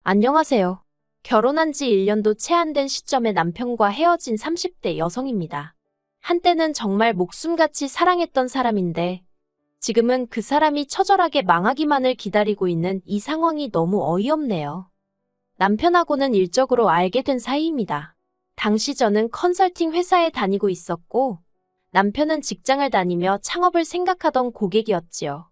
안녕하세요. 결혼한 지 1년도 채 안 된 시점에 남편과 헤어진 30대 여성입니다. 한때는 정말 목숨같이 사랑했던 사람인데 지금은 그 사람이 처절하게 망하기만을 기다리고 있는 이 상황이 너무 어이없네요. 남편하고는 일적으로 알게 된 사이입니다. 당시 저는 컨설팅 회사에 다니고 있었고 남편은 직장을 다니며 창업을 생각하던 고객이었지요.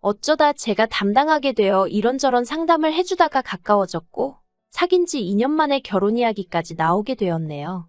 어쩌다 제가 담당하게 되어 이런저런 상담을 해주다가 가까워졌고 사귄 지 2년 만에 결혼 이야기까지 나오게 되었네요.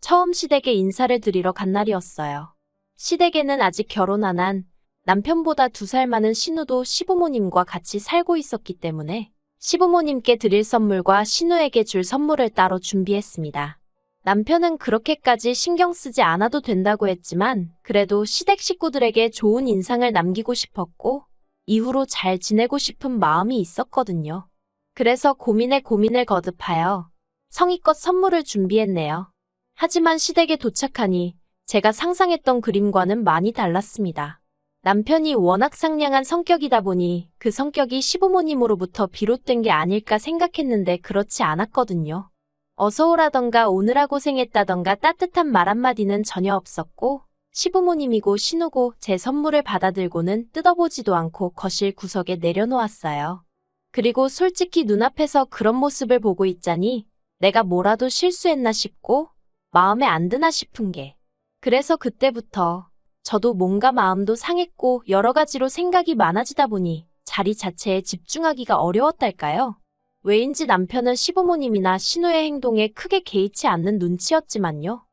처음 시댁에 인사를 드리러 간 날이었어요. 시댁에는 아직 결혼 안 한 남편보다 2살 많은 신우도 시부모님과 같이 살고 있었기 때문에 시부모님께 드릴 선물과 신우에게 줄 선물을 따로 준비했습니다. 남편은 그렇게까지 신경 쓰지 않아도 된다고 했지만 그래도 시댁 식구들에게 좋은 인상을 남기고 싶었고 이후로 잘 지내고 싶은 마음이 있었거든요. 그래서 고민에 고민을 거듭하여 성의껏 선물을 준비했네요. 하지만 시댁에 도착하니 제가 상상했던 그림과는 많이 달랐습니다. 남편이 워낙 상냥한 성격이다 보니 그 성격이 시부모님으로부터 비롯된 게 아닐까 생각했는데 그렇지 않았거든요. 어서 오라던가 오느라 고생했다던가 따뜻한 말 한마디는 전혀 없었고 시부모님이고 신우고 제 선물을 받아들고는 뜯어보지도 않고 거실 구석에 내려놓았어요. 그리고 솔직히 눈앞에서 그런 모습을 보고 있자니 내가 뭐라도 실수했나 싶고 마음에 안 드나 싶은 게 그래서 그때부터 저도 뭔가 마음도 상했고 여러 가지로 생각이 많아지다 보니 자리 자체에 집중하기가 어려웠달까요? 왜인지 남편은 시부모님이나 신우의 행동에 크게 개의치 않는 눈치였지만요.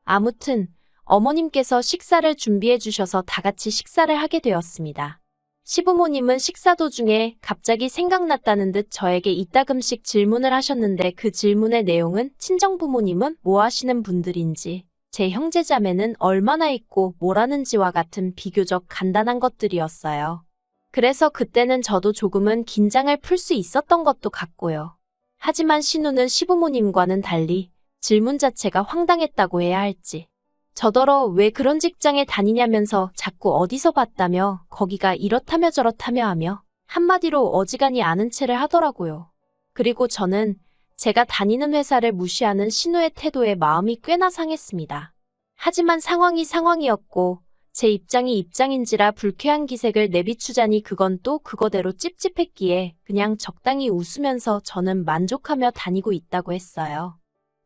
아무튼 어머님께서 식사를 준비해 주셔서 다 같이 식사를 하게 되었습니다. 시부모님은 식사 도중에 갑자기 생각났다는 듯 저에게 이따금씩 질문을 하셨는데 그 질문의 내용은 친정부모님은 뭐 하시는 분들인지, 제 형제자매는 얼마나 있고 뭘 하는지와 같은 비교적 간단한 것들이었어요. 그래서 그때는 저도 조금은 긴장을 풀 수 있었던 것도 같고요. 하지만 신우는 시부모님과는 달리 질문 자체가 황당했다고 해야 할지 저더러 왜 그런 직장에 다니냐면서 자꾸 어디서 봤다며 거기가 이렇다며 저렇다며 하며 한마디로 어지간히 아는 체를 하더라고요. 그리고 저는 제가 다니는 회사를 무시하는 신우의 태도에 마음이 꽤나 상했습니다. 하지만 상황이 상황이었고 제 입장이 입장인지라 불쾌한 기색을 내비추자니 그건 또 그거대로 찝찝했기에 그냥 적당히 웃으면서 저는 만족하며 다니고 있다고 했어요.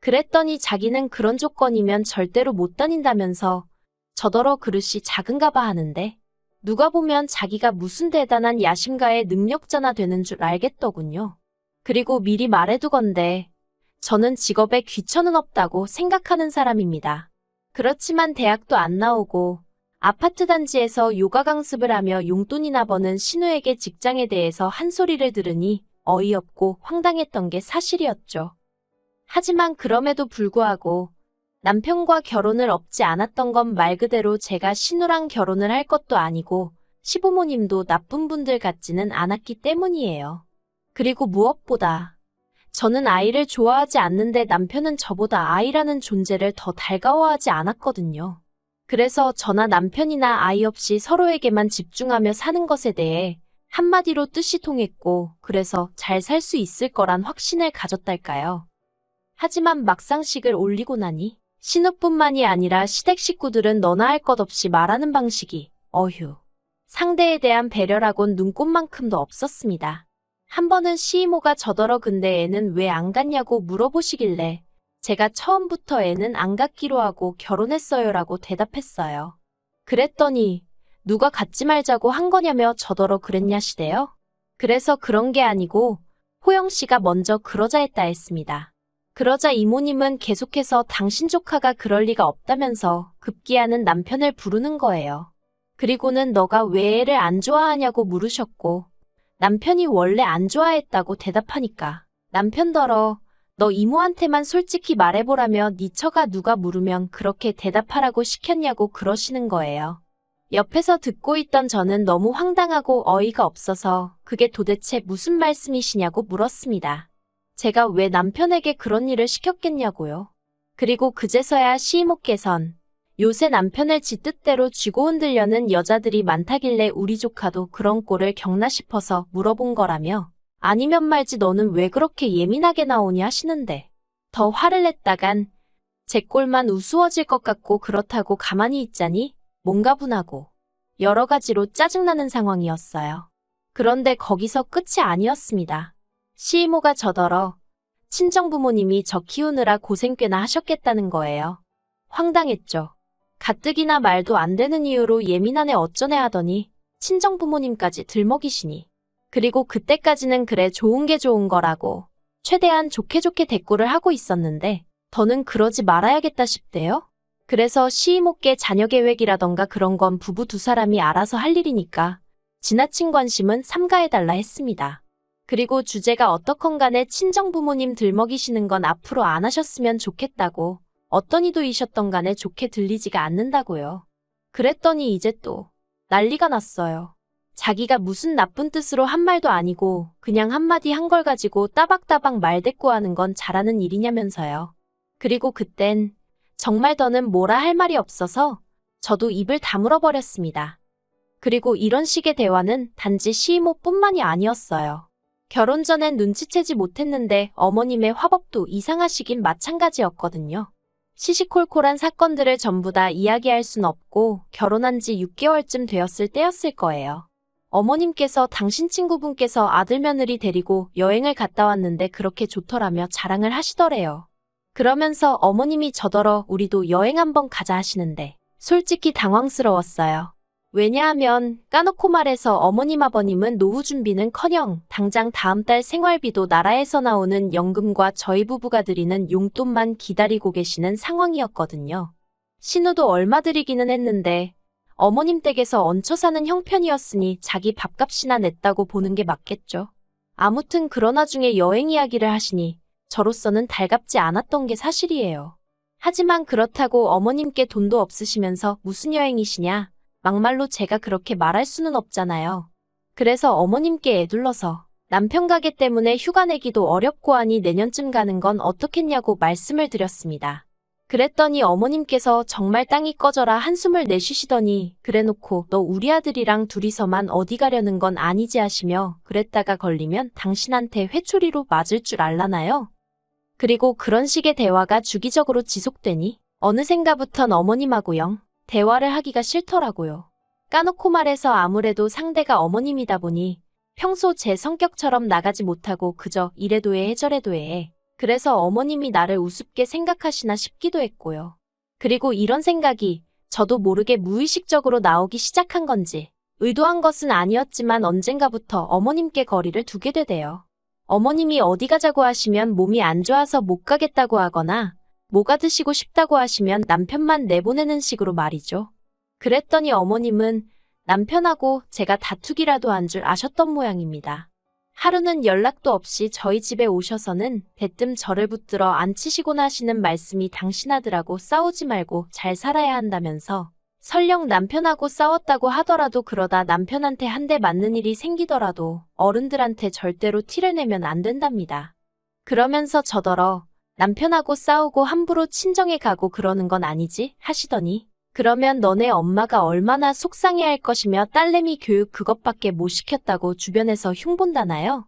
그랬더니 자기는 그런 조건이면 절대로 못 다닌다면서 저더러 그릇이 작은가 봐 하는데 누가 보면 자기가 무슨 대단한 야심가의 능력자나 되는 줄 알겠더군요. 그리고 미리 말해두건대 저는 직업에 귀천은 없다고 생각하는 사람입니다. 그렇지만 대학도 안 나오고 아파트 단지에서 요가 강습을 하며 용돈이나 버는 신우에게 직장에 대해서 한 소리를 들으니 어이없고 황당했던 게 사실이었죠. 하지만 그럼에도 불구하고 남편과 결혼을 업지 않았던 건 말 그대로 제가 신우랑 결혼을 할 것도 아니고 시부모님도 나쁜 분들 같지는 않았기 때문이에요. 그리고 무엇보다 저는 아이를 좋아하지 않는데 남편은 저보다 아이라는 존재를 더 달가워하지 않았거든요. 그래서 저나 남편이나 아이 없이 서로에게만 집중하며 사는 것에 대해 한마디로 뜻이 통했고 그래서 잘 살 수 있을 거란 확신을 가졌달까요. 하지만 막상식을 올리고 나니 신우뿐만이 아니라 시댁 식구들은 너나 할 것 없이 말하는 방식이 어휴. 상대에 대한 배려라곤 눈꼽만큼도 없었습니다. 한 번은 시이모가 저더러 근데 애는 왜 안 갔냐고 물어보시길래 제가 처음부터 애는 안 갔기로 하고 결혼했어요라고 대답했어요. 그랬더니 누가 갖지 말자고 한 거냐며 저더러 그랬냐시대요. 그래서 그런 게 아니고 호영 씨가 먼저 그러자 했다 했습니다. 그러자 이모님은 계속해서 당신 조카가 그럴 리가 없다면서 급기야는 남편을 부르는 거예요. 그리고는 너가 왜 애를 안 좋아하냐고 물으셨고 남편이 원래 안 좋아했다고 대답하니까 남편더러 너 이모한테만 솔직히 말해보라며 네 처가 누가 물으면 그렇게 대답하라고 시켰냐고 그러시는 거예요. 옆에서 듣고 있던 저는 너무 황당하고 어이가 없어서 그게 도대체 무슨 말씀이시냐고 물었습니다. 제가 왜 남편에게 그런 일을 시켰겠냐고요. 그리고 그제서야 시이모께선 요새 남편을 지 뜻대로 쥐고 흔들려는 여자들이 많다길래 우리 조카도 그런 꼴을 겪나 싶어서 물어본 거라며 아니면 말지 너는 왜 그렇게 예민하게 나오니 하시는데 더 화를 냈다간 제 꼴만 우스워질 것 같고 그렇다고 가만히 있자니 뭔가 분하고 여러 가지로 짜증나는 상황이었어요. 그런데 거기서 끝이 아니었습니다. 시이모가 저더러 친정부모님이 저 키우느라 고생 꽤나 하셨겠다는 거예요. 황당했죠. 가뜩이나 말도 안 되는 이유로 예민하네 어쩌네 하더니 친정부모님까지 들먹이시니. 그리고 그때까지는 그래 좋은 게 좋은 거라고 최대한 좋게 좋게 대꾸를 하고 있었는데 더는 그러지 말아야겠다 싶대요. 그래서 시이모께 자녀 계획이라던가 그런 건 부부 두 사람이 알아서 할 일이니까 지나친 관심은 삼가해달라 했습니다. 그리고 주제가 어떻건 간에 친정부모님 들먹이시는 건 앞으로 안 하셨으면 좋겠다고 어떤 이도이셨던 간에 좋게 들리지가 않는다고요. 그랬더니 이제 또 난리가 났어요. 자기가 무슨 나쁜 뜻으로 한 말도 아니고 그냥 한마디 한 걸 가지고 따박따박 말대꾸하는 건 잘하는 일이냐면서요. 그리고 그땐 정말 더는 뭐라 할 말이 없어서 저도 입을 다물어 버렸습니다. 그리고 이런 식의 대화는 단지 시이모뿐만이 아니었어요. 결혼 전엔 눈치채지 못했는데 어머님의 화법도 이상하시긴 마찬가지였거든요. 시시콜콜한 사건들을 전부 다 이야기할 순 없고 결혼한 지 6개월쯤 되었을 때였을 거예요. 어머님께서 당신 친구분께서 아들 며느리 데리고 여행을 갔다 왔는데 그렇게 좋더라며 자랑을 하시더래요. 그러면서 어머님이 저더러 우리도 여행 한번 가자 하시는데 솔직히 당황스러웠어요. 왜냐하면 까놓고 말해서 어머님 아버님은 노후 준비는커녕 당장 다음 달 생활비도 나라에서 나오는 연금과 저희 부부가 드리는 용돈만 기다리고 계시는 상황이었거든요. 신우도 얼마 드리기는 했는데 어머님 댁에서 얹혀 사는 형편이었으니 자기 밥값이나 냈다고 보는 게 맞겠죠. 아무튼 그러나 중에 여행 이야기를 하시니 저로서는 달갑지 않았던 게 사실이에요. 하지만 그렇다고 어머님께 돈도 없으시면서 무슨 여행이시냐? 막말로 제가 그렇게 말할 수는 없잖아요. 그래서 어머님께 애둘러서 남편 가게 때문에 휴가 내기도 어렵고 하니 내년쯤 가는 건 어떻겠냐고 말씀을 드렸습니다. 그랬더니 어머님께서 정말 땅이 꺼져라 한숨을 내쉬시더니 그래놓고 너 우리 아들이랑 둘이서만 어디 가려는 건 아니지 하시며 그랬다가 걸리면 당신한테 회초리로 맞을 줄 알라나요? 그리고 그런 식의 대화가 주기적으로 지속되니 어느샌가부턴 어머님하고 영 대화를 하기가 싫더라고요. 까놓고 말해서 아무래도 상대가 어머님이다 보니 평소 제 성격처럼 나가지 못하고 그저 이래도 해 저래도 해. 그래서 어머님이 나를 우습게 생각하시나 싶기도 했고요. 그리고 이런 생각이 저도 모르게 무의식적으로 나오기 시작한 건지 의도한 것은 아니었지만 언젠가부터 어머님께 거리를 두게 되대요. 어머님이 어디 가자고 하시면 몸이 안 좋아서 못 가겠다고 하거나 뭐가 드시고 싶다고 하시면 남편만 내보내는 식으로 말이죠. 그랬더니 어머님은 남편하고 제가 다투기라도 한 줄 아셨던 모양입니다. 하루는 연락도 없이 저희 집에 오셔서는 대뜸 저를 붙들어 앉히시곤 하시는 말씀이 당신 아들하고 싸우지 말고 잘 살아야 한다면서 설령 남편하고 싸웠다고 하더라도 그러다 남편한테 한 대 맞는 일이 생기더라도 어른들한테 절대로 티를 내면 안 된답니다. 그러면서 저더러 남편하고 싸우고 함부로 친정에 가고 그러는 건 아니지 하시더니 그러면 너네 엄마가 얼마나 속상해할 것이며 딸내미 교육 그것밖에 못 시켰다고 주변에서 흉본다나요?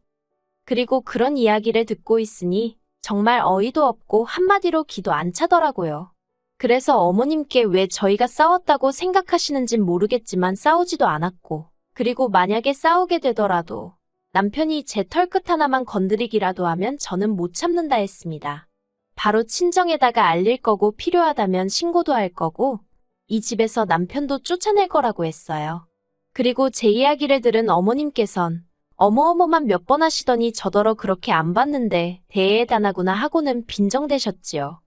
그리고 그런 이야기를 듣고 있으니 정말 어이도 없고 한마디로 기도 안 차더라고요. 그래서 어머님께 왜 저희가 싸웠다고 생각하시는진 모르겠지만 싸우지도 않았고 그리고 만약에 싸우게 되더라도 남편이 제 털끝 하나만 건드리기라도 하면 저는 못 참는다 했습니다. 바로 친정에다가 알릴 거고 필요하다면 신고도 할 거고 이 집에서 남편도 쫓아낼 거라고 했어요. 그리고 제 이야기를 들은 어머님께선 어머어머만 몇 번 하시더니 저더러 그렇게 안 봤는데 대해단하구나 하고는 빈정대셨지요.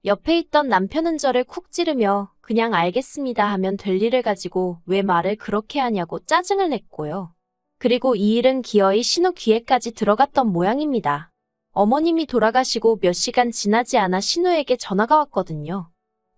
옆에 있던 남편은 저를 쿡 찌르며 그냥 알겠습니다 하면 될 일을 가지고 왜 말을 그렇게 하냐고 짜증을 냈고요. 그리고 이 일은 기어이 신우 귀에까지 들어갔던 모양입니다. 어머님이 돌아가시고 몇 시간 지나지 않아 신우에게 전화가 왔거든요.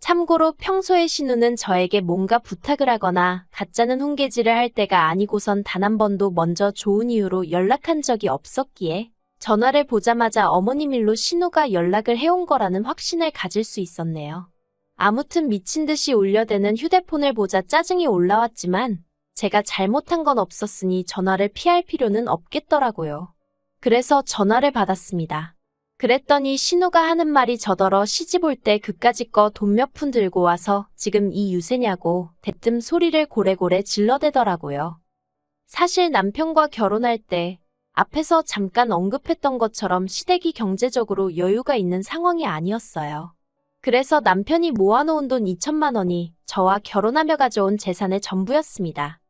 참고로 평소에 신우는 저에게 뭔가 부탁을 하거나 가짜는 훈계질을 할 때가 아니고선 단 한 번도 먼저 좋은 이유로 연락한 적이 없었기에 전화를 보자마자 어머님 일로 신우가 연락을 해온 거라는 확신을 가질 수 있었네요. 아무튼 미친 듯이 울려대는 휴대폰을 보자 짜증이 올라왔지만 제가 잘못한 건 없었으니 전화를 피할 필요는 없겠더라고요. 그래서 전화를 받았습니다. 그랬더니 신우가 하는 말이 저더러 시집 올 때 그까짓 거 돈 몇 푼 들고 와서 지금 이 유세냐고 대뜸 소리를 고래고래 질러대더라고요. 사실 남편과 결혼할 때 앞에서 잠깐 언급했던 것처럼 시댁이 경제적으로 여유가 있는 상황이 아니었어요. 그래서 남편이 모아놓은 돈 2천만 원이 저와 결혼하며 가져온 재산의 전부였습니다.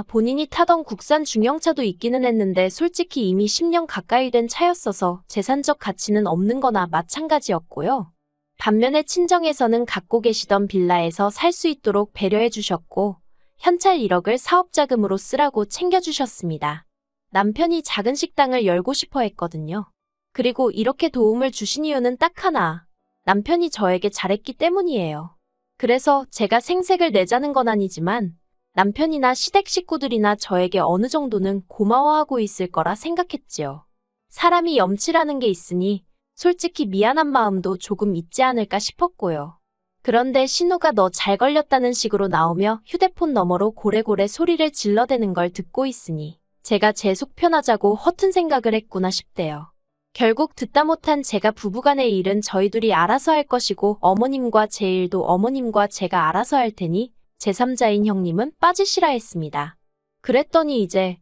본인이 타던 국산 중형차도 있기는 했는데 솔직히 이미 10년 가까이 된 차였어서 재산적 가치는 없는 거나 마찬가지였고요. 반면에 친정에서는 갖고 계시던 빌라에서 살 수 있도록 배려해 주셨고 현찰 1억을 사업자금으로 쓰라고 챙겨주셨습니다. 남편이 작은 식당을 열고 싶어 했거든요. 그리고 이렇게 도움을 주신 이유는 딱 하나. 남편이 저에게 잘했기 때문이에요. 그래서 제가 생색을 내자는 건 아니지만 남편이나 시댁 식구들이나 저에게 어느 정도는 고마워하고 있을 거라 생각했지요. 사람이 염치라는 게 있으니 솔직히 미안한 마음도 조금 있지 않을까 싶었고요. 그런데 신우가 너 잘 걸렸다는 식으로 나오며 휴대폰 너머로 고래고래 소리를 질러대는 걸 듣고 있으니 제가 제 속 편하자고 허튼 생각을 했구나 싶대요. 결국 듣다 못한 제가 부부간의 일은 저희 둘이 알아서 할 것이고 어머님과 제 일도 어머님과 제가 알아서 할 테니 제3자인 형님은 빠지시라 했습니다. 그랬더니 이제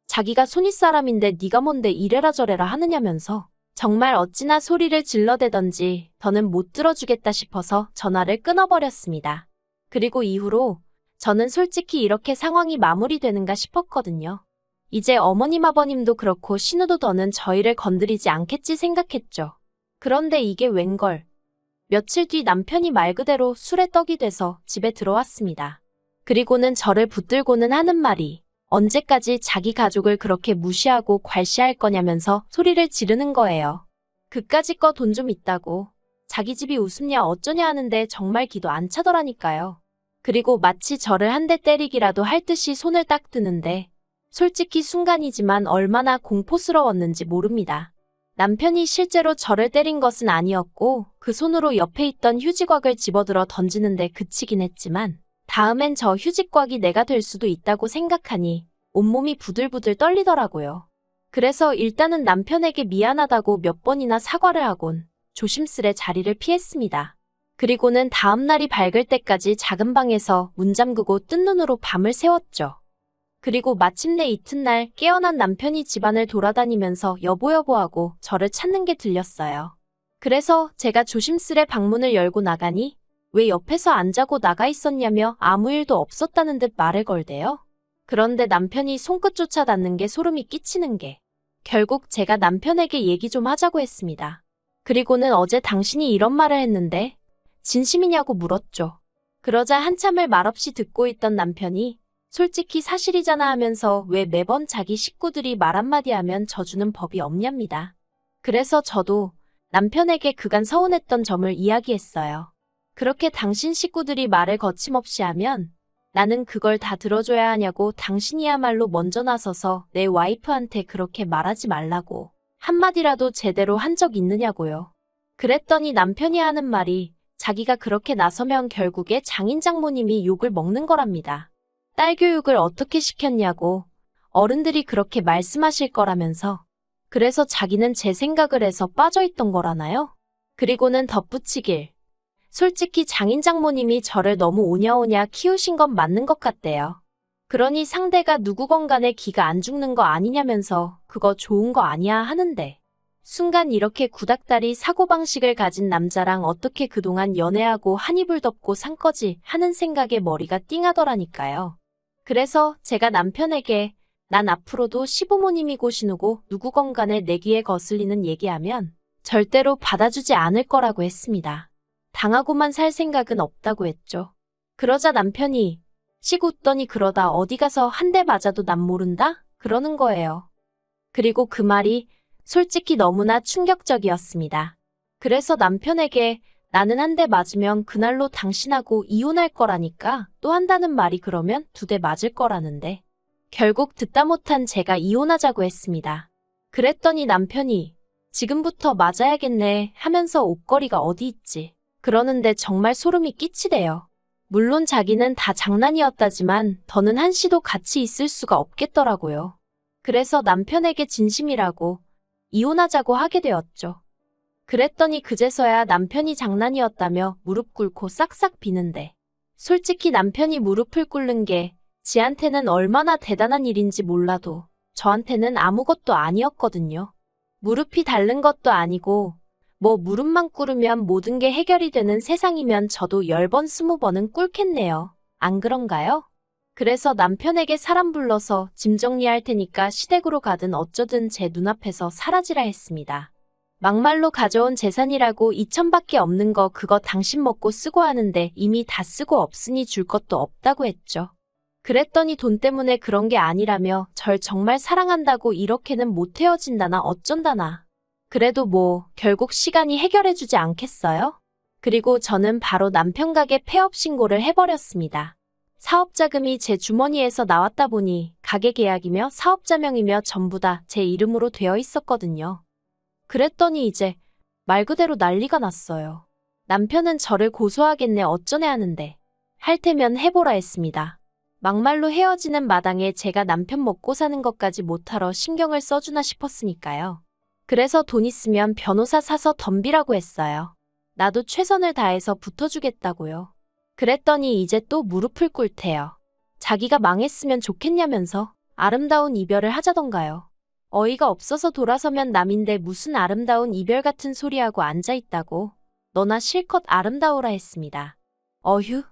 자기가 손윗사람인데 네가 뭔데 이래라 저래라 하느냐면서 정말 어찌나 소리를 질러대던지 더는 못 들어주겠다 싶어서 전화를 끊어버렸습니다. 그리고 이후로 저는 솔직히 이렇게 상황이 마무리되는가 싶었거든요. 이제 어머님 아버님도 그렇고 신우도 더는 저희를 건드리지 않겠지 생각했죠. 그런데 이게 웬걸. 며칠 뒤 남편이 말 그대로 술에 떡이 돼서 집에 들어왔습니다. 그리고는 저를 붙들고는 하는 말이 언제까지 자기 가족을 그렇게 무시하고 괄시할 거냐면서 소리를 지르는 거예요. 그까짓 거 돈 좀 있다고. 자기 집이 우습냐 어쩌냐 하는데 정말 기도 안 차더라니까요. 그리고 마치 저를 한 대 때리기라도 할 듯이 손을 딱 드는데 솔직히 순간이지만 얼마나 공포스러웠는지 모릅니다. 남편이 실제로 저를 때린 것은 아니었고 그 손으로 옆에 있던 휴지곽을 집어들어 던지는데 그치긴 했지만 다음엔 저 휴지곽이 내가 될 수도 있다고 생각하니 온몸이 부들부들 떨리더라고요. 그래서 일단은 남편에게 미안하다고 몇 번이나 사과를 하곤 조심스레 자리를 피했습니다. 그리고는 다음날이 밝을 때까지 작은 방에서 문 잠그고 뜬 눈으로 밤을 새웠죠. 그리고 마침내 이튿날 깨어난 남편이 집안을 돌아다니면서 여보여보하고 저를 찾는 게 들렸어요. 그래서 제가 조심스레 방문을 열고 나가니 왜 옆에서 안 자고 나가 있었냐며 아무 일도 없었다는 듯 말을 걸대요. 그런데 남편이 손끝조차 닿는 게 소름이 끼치는 게 결국 제가 남편에게 얘기 좀 하자고 했습니다. 그리고는 어제 당신이 이런 말을 했는데 진심이냐고 물었죠. 그러자 한참을 말없이 듣고 있던 남편이 솔직히 사실이잖아 하면서 왜 매번 자기 식구들이 말 한마디 하면 져주는 법이 없냐입니다. 그래서 저도 남편에게 그간 서운했던 점을 이야기했어요. 그렇게 당신 식구들이 말을 거침없이 하면 나는 그걸 다 들어줘야 하냐고 당신이야말로 먼저 나서서 내 와이프한테 그렇게 말하지 말라고 한마디라도 제대로 한 적 있느냐고요. 그랬더니 남편이 하는 말이 자기가 그렇게 나서면 결국에 장인 장모님이 욕을 먹는 거랍니다. 딸 교육을 어떻게 시켰냐고 어른들이 그렇게 말씀하실 거라면서 그래서 자기는 제 생각을 해서 빠져있던 거라나요? 그리고는 덧붙이길 솔직히 장인 장모님이 저를 너무 오냐오냐 키우신 건 맞는 것 같대요. 그러니 상대가 누구건 간에 기가 안 죽는 거 아니냐면서 그거 좋은 거 아니야 하는데 순간 이렇게 구닥다리 사고방식을 가진 남자랑 어떻게 그동안 연애하고 한 이불 덮고 산 거지 하는 생각에 머리가 띵하더라니까요. 그래서 제가 남편에게 난 앞으로도 시부모님이고 신우고 누구건 간에 내 귀에 거슬리는 얘기하면 절대로 받아주지 않을 거라고 했습니다. 당하고만 살 생각은 없다고 했죠. 그러자 남편이 씩 웃더니 그러다 어디 가서 한 대 맞아도 난 모른다? 그러는 거예요. 그리고 그 말이 솔직히 너무나 충격적이었습니다. 그래서 남편에게 나는 한 대 맞으면 그날로 당신하고 이혼할 거라니까 또 한다는 말이 그러면 2대 맞을 거라는데 결국 듣다 못한 제가 이혼하자고 했습니다. 그랬더니 남편이 지금부터 맞아야겠네 하면서 옷걸이가 어디 있지? 그러는데 정말 소름이 끼치대요. 물론 자기는 다 장난이었다지만 더는 한시도 같이 있을 수가 없겠더라고요. 그래서 남편에게 진심이라고 이혼하자고 하게 되었죠. 그랬더니 그제서야 남편이 장난이었다며 무릎 꿇고 싹싹 비는데, 솔직히 남편이 무릎을 꿇는 게 지한테는 얼마나 대단한 일인지 몰라도 저한테는 아무것도 아니었거든요. 무릎이 닳는 것도 아니고 뭐 무릎만 꿇으면 모든 게 해결이 되는 세상이면 저도 10번 20번은 꿇겠네요. 안 그런가요? 그래서 남편에게 사람 불러서 짐 정리할 테니까 시댁으로 가든 어쩌든 제 눈앞에서 사라지라 했습니다. 막말로 가져온 재산이라고 2천밖에 없는 거 그거 당신 먹고 쓰고 하는데 이미 다 쓰고 없으니 줄 것도 없다고 했죠. 그랬더니 돈 때문에 그런 게 아니라며 절 정말 사랑한다고 이렇게는 못 헤어진다나 어쩐다나. 그래도 뭐 결국 시간이 해결해주지 않겠어요? 그리고 저는 바로 남편 가게 폐업 신고를 해버렸습니다. 사업자금이 제 주머니에서 나왔다 보니 가게 계약이며 사업자명이며 전부 다 제 이름으로 되어 있었거든요. 그랬더니 이제 말 그대로 난리가 났어요. 남편은 저를 고소하겠네 어쩌네 하는데 할 테면 해보라 했습니다. 막말로 헤어지는 마당에 제가 남편 먹고 사는 것까지 못하러 신경을 써주나 싶었으니까요. 그래서 돈 있으면 변호사 사서 덤비라고 했어요. 나도 최선을 다해서 붙어주겠다고요. 그랬더니 이제 또 무릎을 꿇대요. 자기가 망했으면 좋겠냐면서 아름다운 이별을 하자던가요. 어이가 없어서 돌아서면 남인데 무슨 아름다운 이별 같은 소리하고 앉아있다고. 너나 실컷 아름다우라 했습니다. 어휴,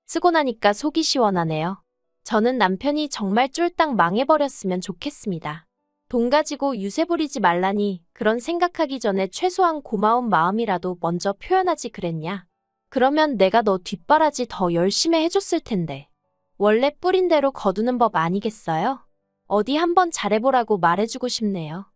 쓰고 나니까 속이 시원하네요. 저는 남편이 정말 쫄딱 망해버렸으면 좋겠습니다. 돈 가지고 유세 부리지 말라니 그런 생각하기 전에 최소한 고마운 마음이라도 먼저 표현하지 그랬냐. 그러면 내가 너 뒷바라지 더 열심히 해줬을 텐데. 원래 뿌린 대로 거두는 법 아니겠어요? 어디 한번 잘해보라고 말해주고 싶네요.